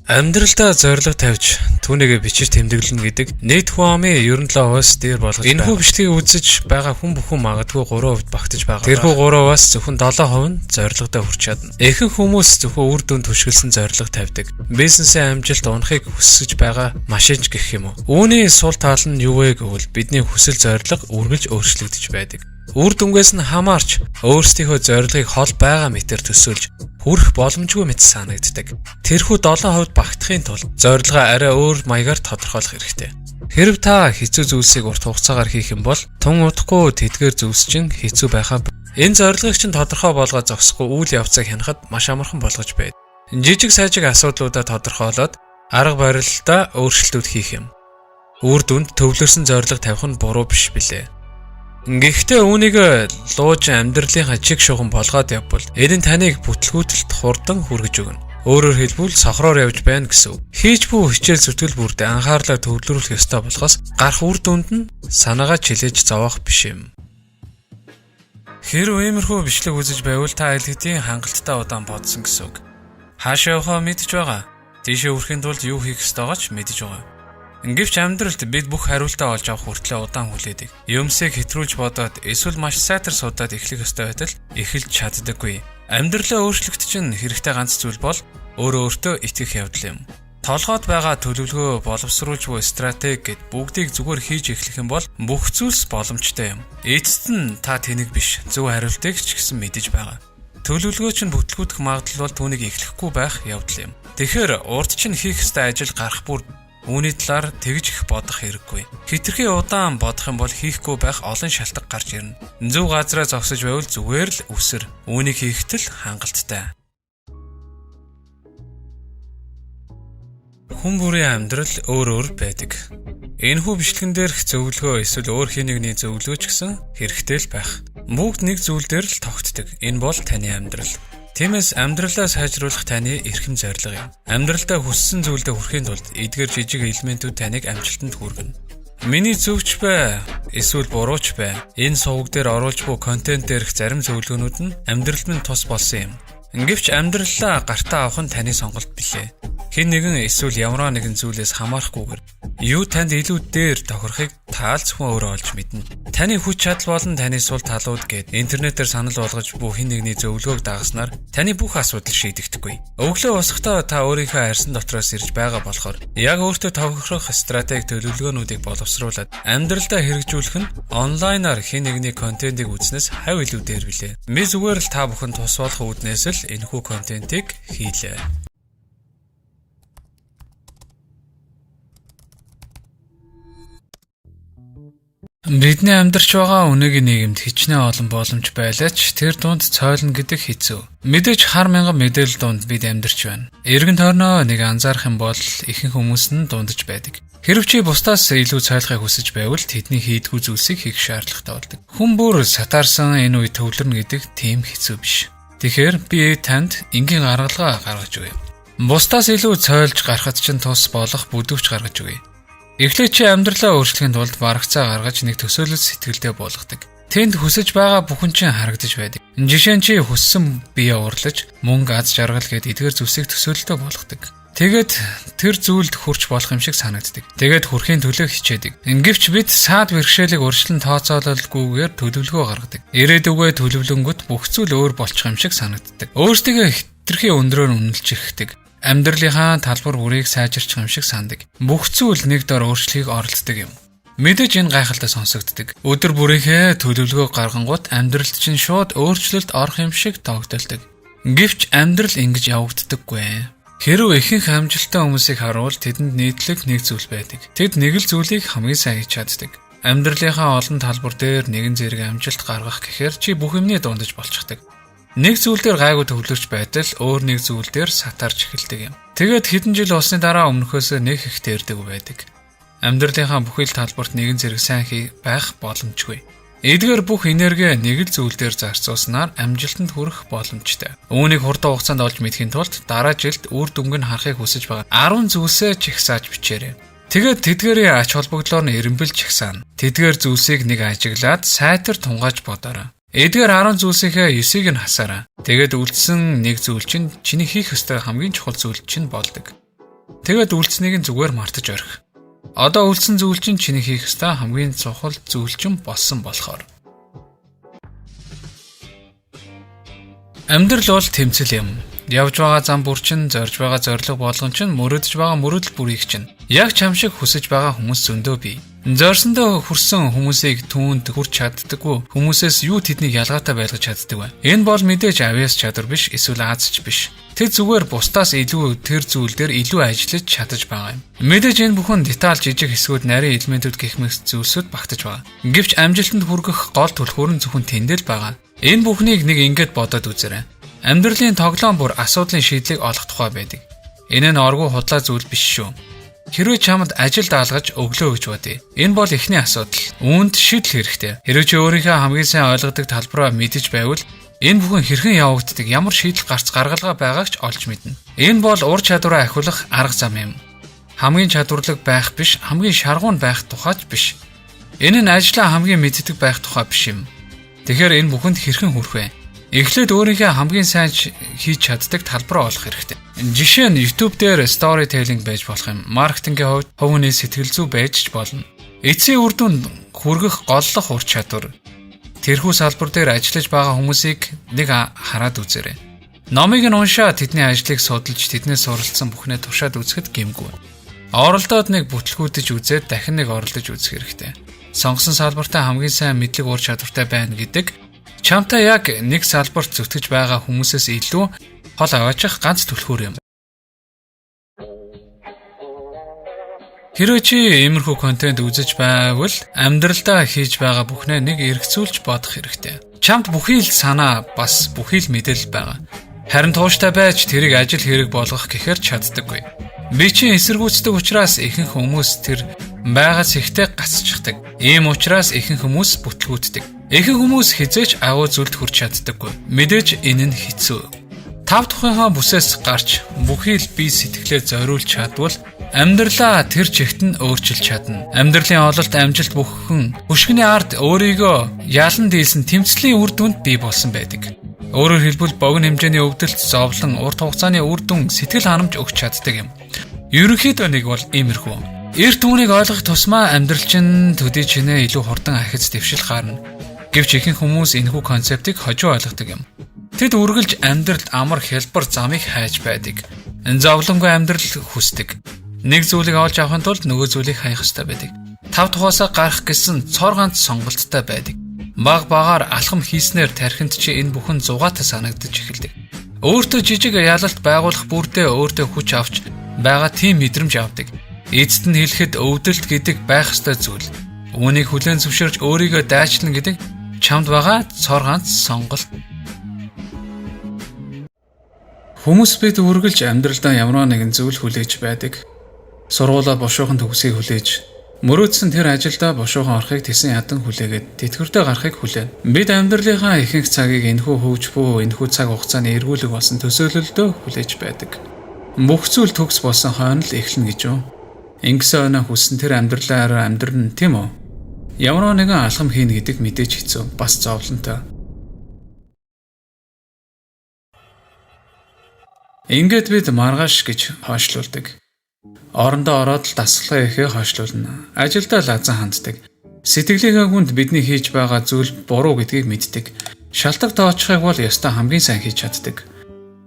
Амьдралдаа зорилго тавьж түүнийгээ бичиж тэмдэглэнэ гэдэг нийт хүн амын 97%-аас дээр болгож байна. Энэхүү бичлэгийг үзэж байгаа хүн бүхэн магадгүй 3% багтаж байгаа. Тэрхүү 3%-аас зөвхөн 7% нь зорилгодоо хүрч чадна. Ихэнх хүмүүс зөвхөн үр дүн түшгэлсэн зорилго тавьдаг. Бизнесийн амжилт унахыг хүсэж байгаа машинч гэх юм уу. Үүний сул тал нь юу вэ гэвэл бидний хүсэл зорилго үргэлж өөрчлөгдөж байдаг. Үр дүнгээс нь хамаарч өөрсдийнхөө зорилгыг хол байгаа мэтэр төсөөлж хүрэх боломжгүй мэт санагддаг. Тэрхүү 7% багтахын тулд зорилгоо арай өөр маягаар тодорхойлох хэрэгтэй. Хэрв та хэцүү зүйлсийг урт хугацаагаар хийх юм бол тун удахгүй тэдгээр зүйлс чинь хэцүү байхаа. Энэ зорилгыг чинь тодорхой болгоод зогсохгүй үйл явцыг хянахад маш амархан болгож байд. Жижиг сажиг асуудлуудаа тодорхойлоод арга барилдаа өөрчлөлтүүд хийх юм. Үр дүнд төвлөрсөн зорилго тавих нь буруу биш билээ. Гэхдээ үүнийг лууж амьдралынхаа чиг шугам болгоод явбал энэ нь таныг бүтлгүүтэлд хурдан хүргэж өгнө. Өөрөөр хэлбэл сохроор явж байна гэсэн үг. Хийж буй хичээл зүтгэл бүрт анхаарлаа төвлөрүүлэх ёстой болохоос гарах үр дүнд нь санаагаа чилээж зовоох биш юм. Хэрвээ иймэрхүү бичлэг үзэж байвал та аль хэдийн хангалттай удаан бодсон гэсэн үг. Хаашаа явахаа мэдж байгаа. Тийшээ хүрэхин тулд юу хийх ёстойгоо ч мэдж байгаа. Гэвч амьдралд бид бүх хариултаа олж авах хүртлээр удаан хүлээдэг. Юмсыг хэтрүүлж бодоод эсвэл маш сайтар судаад эхлэх ёстой байтал эхэлж чаддаггүй. Амьдралаа өөрчлөлт чинь хэрэгтэй ганц зүйл бол өөрөө өөртөө итгэх явдал юм. Толгойд байгаа төлөвлөгөө боловсруулж буй стратеги гэд бүгдийг зүгээр хийж эхлэх юм бол бүх зүйлс боломжтой юм. Эцэст нь та тэнэг биш, зөв хариултыг ч гэсэн мэдэж байгаа. Төлөвлөгөө чинь бүтлгүүдэх магадлал бол түүнийг эхлэхгүй байх явдал юм. Тэгэхээр урд чинь хийх ёстой ажил гарах бүр Үүний талаар тэгж их бодох хэрэггүй. Хитрхи удаан бодох юм бол хийхгүй байх олон шалтгаан гарч ирнэ. Зөв газараа зогсож байвал зүгээр л үсэр. Үүнийг хийхэд л хангалттай. Хүн бүрийн амьдрал өөр байдаг. Энэхүү бичлэгэн дээрх зөвлөгөө эсвэл өөр хин нэгний зөвлөгөө ч гэсэн хэрэгтэй л байх. Бүгд нэг зүйл дээр л тогтдог. Энэ бол таны амьдрал. Тиймээс амьдралаа сайжруулах таны эрхэм зорилго юм. Амьдралдаа хүссэн зүйлдээ хүрэхийн тулд эдгээр жижиг элементүүд таныг амжилтанд хүргэнэ. Миний зөвч бай, эсвэл бурууч бай. Энэ суваг дээр оруулж буй контент дээрх зарим зөвлөгөөнүүд нь амьдралд минь тус болсон юм. Гэвч амьдралаа гартаа авах нь таны сонголт билээ. Хэн нэгэн эсвэл ямар нэгэн зүйлээс хамаарахгүйгээр юу танд илүү дээр тохирохыг та л зөвхөн өөрөө олж мэднэ. Таны хүч чадал болон таны сул талууд гээд интернетээр санал болгож буй хэн нэгний зөвлөгөөг даггаснаар таны бүх асуудал шийдэгдэхгүй. Өглөө босохдоо та өөрийнхөө арьсан дотроос ирж байгаа болохоор яг өөртөө тохирох стратеги төлөвлөгөөнүүдийг боловсруулад амьдралдаа хэрэгжүүлэх нь онлайнаар хэн нэгний контентыг үзнээс хав илүү дээр билээ. Би зүгээр л та бүхэн тус болох үүднээс л энэхүү контентыг хийлээ. Бидний амьдарч байгаа өнөөгийн нийгэмд хичнээн олон боломж байлаач тэр дунд цойлно гэдэг хэцүү. Мэдээж хар мянган мэдээлэл дунд бид амьдарч байна. Эргэн тойрноо нэг анзаарах юм бол ихэнх хүмүүс нь дундаж байдаг. Хэрв чи бусдаас илүү цойлохыг хүсэж байвал тэдний хийдгүү зүйлсийг хийх шаардлагатай болдог. Хүн бүр сатаарсан энэ үе төвлөрнө гэдэг тийм хэцүү биш. Тэгэхээр би танд энгийн аргалгаа гаргаж өгье. Бусдаас илүү цойлж гарахад чинь тус болох бүдүүвч гаргаж өгье. Эхлээд чи амьдралаа өөрчлөхийн тулд барагцаа гаргаж нэг төсөөлөл сэтгэлдээ болгодог. Тэнд хүсэж байгаа бүхэн чинь харагдаж байдаг. Жишээ нь чи хүссэн бие урлаж, мөнгө аз жаргал гээд эдгээр зүйлсийг төсөөлөлтөө болгодог. Тэгээд тэр зүйлд хүрч болох юм шиг санагддаг. Тэгээд хүрхийн төлөө хичээдэг. Гэвч бид саад бэрхшээлийг урьдчилан тооцоололгүйгээр төлөвлөгөө гаргадаг. Ирээдүгөө төлөвлөнгөт бүх зүйл өөр болчих юм шиг санагддаг. Өөрсдөө хитрхи өндрөөр үнэлж ирхдэг. Амьдралынхаа талбар бүрийг сайжирчих юм шиг сандаг. Бүх зүйл нэг дор өөрчлөлийг оролддог юм. Мэдээж энэ гайхалтай сонсогддог. Өдөр бүрийнхээ төлөвлөгөө гаргангууд амьдралд чинь шууд өөрчлөлт орох юм шиг тогтолдог. Гэвч амьдрал ингэж явагддаггүй. Хэрвээ ихэнх амжилттай хүмүүсийг харуул тэдэнд нийтлэг нэг зүйл байдаг. Тэд нэг л зүйлийг хамгийн сайн хийж чаддаг. Амьдралынхаа олон талбар дээр нэгэн зэрэг амжилт гаргах гэхээр чи бүх юмний дундаж болчихдаг. Нэг зүйл дээр гайгүй төвлөрч байтал өөр нэг зүйл дээр сатарч эхэлдэг юм. Тэгээд хэдэн жил болсны дараа өмнөхөөс нэг их дээрдэг байдаг. Амьдралынхаа бүхэл талбарт нэгэн зэрэг сайн байх боломжгүй. Эдгээр бүх энерги нэг л зүйл дээр зарцуулснаар амжилтанд хүрэх боломжтой. Үүнийг хурдан хугацаанд олж мэдхийн тулд дараа жилд үр дүнг нь харахыг хүсэж байгаа 10 зүйлсээ чагсааж бичээрэй. Тэгээд тэдгээрийн ач холбогдлоор нь эренбэлж чагсаана. Тэдгээр зүйлсийг нэг ажиглаад сайтар тунгааж бодоорой. Эдгээр 10 зүйлсийнхээ 9-ийг нь хасаарай. Тэгээд үлдсэн нэг зүйл чинь чиний хийх ёстой хамгийн чухал зүйл чинь болдог. Тэгээд үлдсэнийг нь зүгээр мартаж орхих. Одоо үлдсэн зүйл чинь чиний хийх ёстой хамгийн чухал зүйл чинь болсон болохоор. Амьдрал бол тэмцэл юм. Явж байгаа зам бүр чинь, зорж байгаа зорилго болгон чинь, мөрөдөж байгаа мөрөдөл бүрийг чинь. Яг чам шиг хүсэж байгаа хүмүүс зөндөө бий. Зорсондоо хүрсэн хүмүүсийг түүнд хүрч чаддаггүй хүмүүсээс юу тэднийг ялгаатай байлгаж чаддаг вэ? Энэ бол мэдээж авьяас чадвар биш, эсвэл аазч биш. Тэд зүгээр бусдаас илүү тэр зүйл дээр илүү ажиллаж чадаж байгаа юм. Мэдээж энэ бүхэн деталь жижиг хэсгүүд нарийн элементүүд гэх мэт зүйлсүүд багтаж байгаа. Гэвч амжилтанд хүргэх гол түлхүүр нь зөвхөн тэндэл байгаа. Энэ бүхнийг нэг ингэж бодоод үзээрэй. Амьдралын тоглоом бүр асуудлын шийдлийг олох тухай байдаг. Энэ нь оргуу худлаа зүйл биш шүү. Хэрвээ чамд ажил даалгаж өглөө гэж бодъё. Энэ бол эхний асуудал. Үүнд шийдэл хэрэгтэй. Хэрвээ чи өөрийнхөө хамгийн сайн ойлгодог талбараа мэдэж байвал энэ бүхэн хэрхэн явагддаг, ямар шийдэл гарц гаргалгаа байгааг ч олж мэднэ. Энэ бол ур чадвараа ахиулах арга зам юм. Хамгийн чадварлаг байх биш, хамгийн шаргуун байх тухайч биш. Энэ нь ажлаа хамгийн мэддэг байх тухай биш юм. Тэгэхээр энэ бүхэнд хэрхэн хүрэх вэ? Эхлээд өөрийнхөө хамгийн сайн хийж чаддаг талбараа олох хэрэгтэй. Жишээ нь YouTube дээр storytelling байж болох юм. Маркетингийн хувьд хувийн сэтгэл зүй байж ч болно. Эцсийн үр дүнд хүргэх голлох ур чадвар. Тэрхүү салбар дээр ажиллаж байгаа хүмүүсийг нэг хараад үзээрэй. Номыг нь уншаад тэдний ажлыг судалж, тэднээс суралцсан бүхнээ туршаад үзэхэд гэмгүй. Оролдоод нэг бүтлгүүдэж үзээд дахин нэг оролдож үзэх хэрэгтэй. Сонгосон салбартаа хамгийн сайн мэдлэг ур чадвартай байна гэдэг чамтай яг нэг салбарт зүтгэж байгаа хүмүүсээс илүү хол аваачих ганц түлхүүр юм. Хэрэв чи иймэрхүү контент үзэж байвал амьдралдаа хийж байгаа бүхнээ нэг эргцүүлж бодох хэрэгтэй. Чамд бүхий л санаа бас бүхий л мэдээлэл байгаа. Харин тууштай байж тэрийг ажил хэрэг болгох гэхээр чаддаггүй. Би чинь эсэргүүцдэг учраас ихэнх хүмүүс тэр байгаас ихтэй гацчихдаг. Ийм учраас ихэнх хүмүүс бүтлгүүддэг. Ихэнх хүмүүс хизээч агуу зүйлд хүрч чаддаггүй. Мэдээж энэ нь хэцүү. Тав тухайхаа бүсээс гарч бүхий л бие сэтгэлээ зориулж чадвал амьдралаа тэр чигт нь өөрчилж чадна. Амьдралын ололт амжилт бүхэн хөшгөний ард өөрийгөө ялан дийлсэн тэмцлийн үр дүнд бий болсон байдаг. Өөрөөр хэлбэл богино хэмжээний өвдөлт, зовлон, урт хугацааны үр дүн сэтгэл ханамж өгч чаддаг юм. Ерөнхийдөө нэг бол иймэрхүү. Эрт түүнийг ойлгох тусмаа амьдрал чинь төдий чинээ илүү хурдан ахиц дэвшил гарна. Гэвч ихэнх хүмүүс энэхүү концептыг хожуу ойлгодог юм. Тэд үргэлж амьдралд амар хялбар замыг хайж байдаг. Зовлонгүй амьдрал хүсдэг. Нэг зүйлийг олж авахын тулд нөгөө зүйлийг хаях ёстой байдаг. Тав тухаасаа гарах гэсэн цор ганц сонголттой байдаг. Баг багаар алхам хийснээр тархинд чи энэ бүхэн зугаатай санагдаж эхэлдэг. Өөртөө жижиг ялалт байгуулах бүрдээ өөртөө хүч авч байгаа тийм мэдрэмж авдаг. Эцэст нь хэлэхэд өвдөлт гэдэг байх ёстой зүйл. Үүнийг хүлээн зөвшөөрч өөрийгөө дайчлан гэдэг чамд байгаа цор ганц сонголт. Хүмүүс бид үргэлж амьдралдаа ямар нэгэн зүйл хүлээж байдаг. Сургуулаа бошуухан төгсгийг хүлээж, мөрөөдсөн тэр ажилдаа бошуухан орохыг тэсэн ядан хүлээгээд тэтгэвртэй гарахыг хүлээн. Бид амьдралынхаа ихэнх цагийг энэхүү хөвж буй энэхүү цаг хугацааны эргүүлэг болсон төсөөлөлдөө хүлээж байдаг. Бүх зүйл төгс болсон хойно л эхлэнэ гэж юу? Ингэсэн өнөө хүссэн тэр амьдралаараа амьдрна тийм үү? Ямар нэгэн алхам хийнэ гэдэг мэдээж хэцүү, бас зовлонтой. Ингээд бид маргааш гэж хойшлуулдаг. Орондоо ороод л дасгалаа ихээ хойшлуулна. Ажилдаа лазан ханддаг. Сэтгэлийнхээ хүнд бидний хийж байгаа зүйл буруу гэдгийг мэддэг. Шалтгаан тооцохыг бол ёстой хамгийн сайн хийж чаддаг.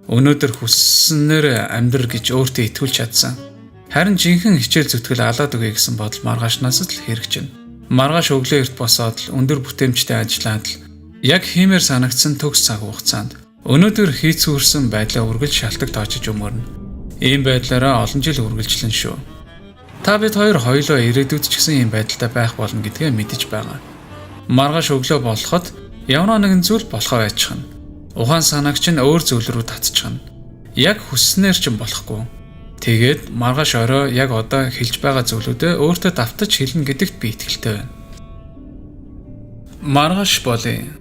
Өнөөдөр хүссэнээр амьдрал гэж өөртөө итгүүлж чадсан. Харин жинхэнэ хичээл зүтгэл алаад өгье гэсэн бодол маргаашнаас л хэрэгжинэ. Маргааш өглөө эрт босоод л өндөр бүтээмжтэй ажиллаад л яг хиймээр санагдсан төгс цаг хугацаанд өнөөдөр хийцүүрсэн байдлаа үргэлж шалтгаан тоочж өмөрнө. Ийм байдлаараа олон жил үргэлжлэн шүү. Та бид хоёр хоёулаа ирээдүйд ч гэсэн ийм байдалтай байх болно гэдгээ мэдэж байгаа. Маргааш өглөө болоход ямар нэгэн зүйл болохоо байчихна. Ухаан санаагч нь өөр зүйл рүү татчихна. Яг хүсснээр ч болохгүй. Тэгээд маргааш орой яг одоо хэлж байгаа зүйлүүдээ өөртөө давтаж хэлнэ гэдэгт би итгэлтэй байна. Маргааш болъё.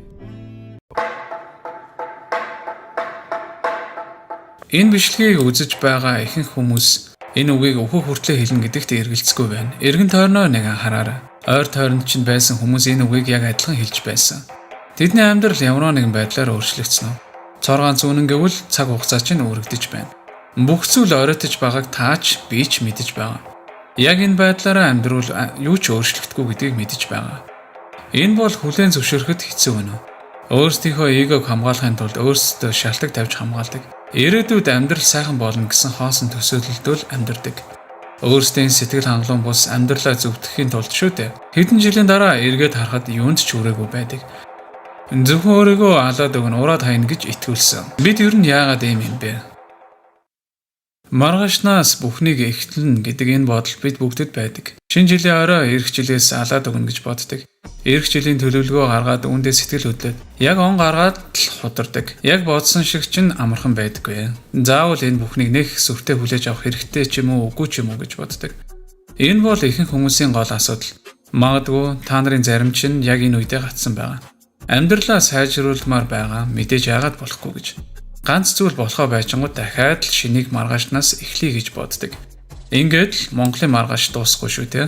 Энэ бичлэгийг үзэж байгаа ихэнх хүмүүс энэ үгийг өөхөх хүртлээр хэлнэ гэдэгт эргэлзэхгүй байна. Эргэн тойрноо нэг анхаараарай. Ойр тойронд чинь байсан хүмүүс энэ үгийг яг адилхан хэлж байсан. Тэдний амьдрал ямар нэгэн байдлаар өөрчлөгдсөн. Цор ганц үнэн гэвэл цаг хугацаа чинь өөрөгдөж байна. Бүх зүйл оройтож байгааг таач би ч мэдэж байгаа. Яг энэ байдлаараа амьдрал юу ч өөрчлөгдөхгүй гэдгийг мэдэж байгаа. Энэ бол хүлээн зөвшөөрөхөд хэцүү байна. Өөрсдийнхөө эгог хамгаалахын тулд өөрсдөө шалтгаан тавьж хамгаалдаг. Ирээдүйд амьдрал сайхан болно гэсэн хоосон төсөөлөлтөд амьдардаг. Өөрсдийн сэтгэл хангалуун бус амьдралаа зөвтгөхийн тулд шүү дээ. Хэдэн жилийн дараа эргээд харахад юунд ч хүрээгүй байдаг. Зөвхөн өөрийгөө алаад өгнө ураад хайна гэж итгүүлсэн. Бид ер нь яагаад ийм юм бэ? Маргаашнаас бүхнийг эхлэнэ гэдэг энэ бодол бид бүгдэд байдаг. Шинэ жилийн орой эх жилээс алаад өгнө гэж боддог. Эх жилийн төлөвлөгөө гаргаад үүндээ сэтгэл хөдлөд яг он гаргаад л худардаг. Яг бодсон шиг чинь амархан байдаггүй. Заавал энэ бүхнийг нэг сүртэй хүлээж авах хэрэгтэй ч юм уу үгүй ч юм уу гэж боддог. Энэ бол ихэнх хүмүүсийн гол асуудал. Магадгүй та нарын зарим чинь яг энэ үедээ гацсан байгаа. Амьдралаа сайжруулмаар байгаа мэдээж яагаад болохгүй гэж. Ганц зүйл болохоо байчингууд дахиад л шинийг маргаашнаас эхлэе гэж боддог. Ингээд л Монголын маргааш дуусахгүй шүү дээ.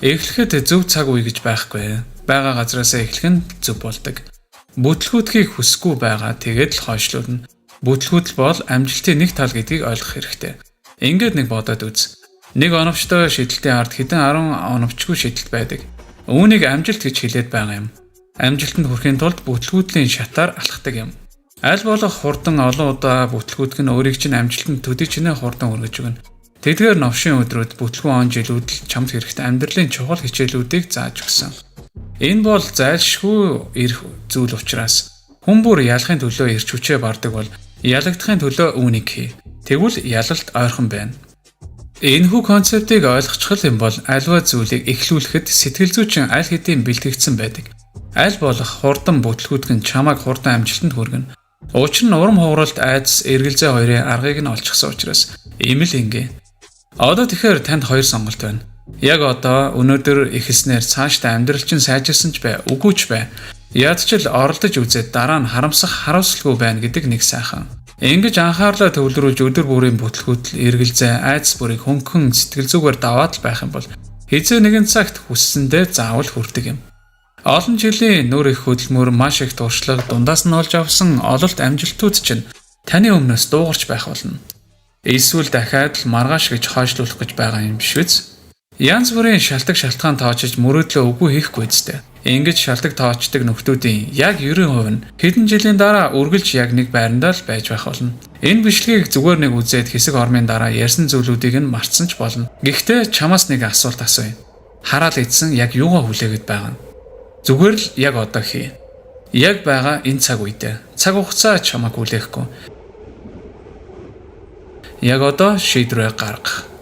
Эхлэхэд зөв цаг үе гэж байхгүй. Бага газраасаа эхлэх нь зөв болдог. Бүтлгүүдхийг хүсэхгүй байгаа тэгээд л хойшлуулна. Бүтлгүүд бол амжилтын нэг тал гэдгийг ойлгох хэрэгтэй. Ингээд нэг бодоод үз. Нэг оновчтой шийдэлтийн ард хэдэн 10 оновчгүй шийдэлт байдаг. Үүнийг амжилт гэж хэлээд байгаа юм. Амжилтанд хүрэхийн тулд бүтлгүүдлийн шатаар алхдаг юм. Аль болох хурдан олон удаа бүтлгүүдг нь өөрийг чинь амжилтанд төдий чинээ хурдан өргөж өгнө. Тэдгээр новшийн өдрүүд бүтлгүүн он жилүүд л чамд хэрэгтэй амьдралын чухал хичээлүүдийг зааж өгсөн. Энэ бол зайлшгүй эрх зүйл учраас хүн бүр ялахын төлөө эрч хүчээ бардаг бол ялагдахын төлөө үүнийг хий. Тэгвэл ялалт ойрхон байна. Энэхүү концептыг ойлгочихвол юм бол альва зүйлийг эхлүүлэхэд сэтгэл зүйчин аль хэдийн бэлтгэгдсэн байдаг. Аль болох хурдан бүтлгүүдг нь чамайг хурдан амжилтанд хүргэнэ. Учир нь урам хугаралт айдас эргэлзээ хоёрын аргыг нь олчихсан учраас ийм л ингээ. Одоо тэгэхээр танд хоёр сонголт байна. Яг одоо өнөөдөр эхэлснээр цаашдаа амьдрал чинь сайжирсан ч бай, үгүй ч бай. Ядчил оролдож үзээд дараа нь харамсах харамсалгүй байна гэдэг нэг сайхан. Ингэж анхаарлаа төвлөрүүлж өдөр бүрийн бүтлгүүтэл эргэлзээ айдас бүрийг хөнгөн сэтгэл зүгээр даваад л байх юм бол хэзээ нэгэн цагт хүссэндээ заавал хүрдэг юм. Олон жилийн нүр их хөдөлмөр, маш их туршлага, дундаас нь олж авсан ололт амжилтууд чинь таны өмнөөс дуугарч байх болно. Эсвэл дахиад л маргааш гэж хойшлуулах гэж байгаа юм биш үү? Янз бүрийн шалтгаан шалтгаан тоочж мөрөөдлөө үгүй хийхгүй зү. Ингэж шалтгаан тоочдаг нөхдүүдийн яг 90% нь хэдэн жилийн дараа үргэлж яг нэг байрандаа л байж байх болно. Энэ бичлэгийг зүгээр нэг үзээд хэсэг ормын дараа ярьсан зүйлүүдийг нь мартсан ч болно. Гэхдээ чамаас нэг асуулт асууя. Хараал эдсэн яг юугаа хүлээгээд байгаа нь? Зүгээр л яг одоо хий. Яг байгаа энэ цаг үедээ. Цаг хугацаа чамайг хүлээхгүй. Яг одоо шийдвэрээ гаргах.